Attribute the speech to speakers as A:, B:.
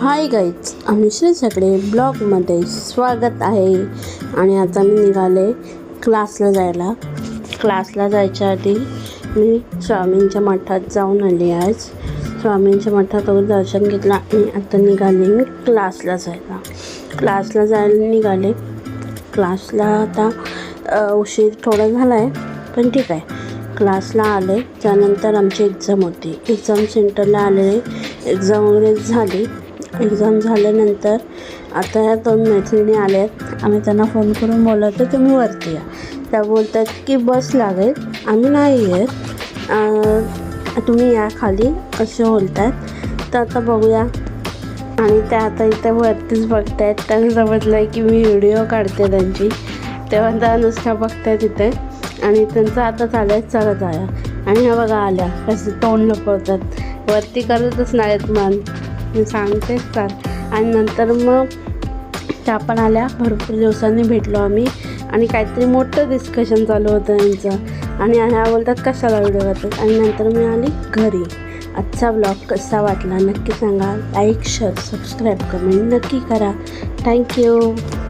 A: Hi guys, Anushree सगळे ब्लॉगमध्ये स्वागत आहे. आणि आता मी निघाले क्लासला जायच्या आधी मी स्वामींच्या मठात जाऊन आले. आज स्वामींच्या मठात दर्शन घेतलं आणि आता निघाले मी क्लासला जायला निघाले. क्लासला आता उशीर थोडा झाला आहे, पण ठीक आहे. क्लासला आले, त्यानंतर आमची एक्झाम होती. एक्झाम सेंटरला आलेले, एक्झाम वगैरे झाली. एक्झाम झाल्यानंतर आता या 2 मैत्रिणी आल्या आहेत. आम्ही त्यांना फोन करून बोलवतो तुम्ही वरती या. त्या बोलतात की बस लागेल, आम्ही नाही येत, तुम्ही या खाली, असे बोलतात. तर आता बघूया. आणि त्या आता इथे वरतीच बघत आहेत. त्यांना समजलं आहे की मी व्हिडिओ काढते त्यांची, तेव्हा त्या नुसत्या बघत आहेत तिथे. आणि त्यांचं आता चला जाया. आणि ह्या बघा आल्या, कसे तोंड लपवतात, वरती करतच नाहीत मान, मी सांगतेच तर. आणि नंतर मग त्या पण आल्या. भरपूर दिवसांनी भेटलो आम्ही आणि काहीतरी मोठं डिस्कशन चालू होतं यांचं. आणि ह्या बोलतात कशाला व्हिडिओ करतात. आणि नंतर मी आली घरी. आजचा ब्लॉग कसा वाटला नक्की सांगा. लाईक, शेअर, सबस्क्राईब, कमेंट नक्की करा. थँक्यू.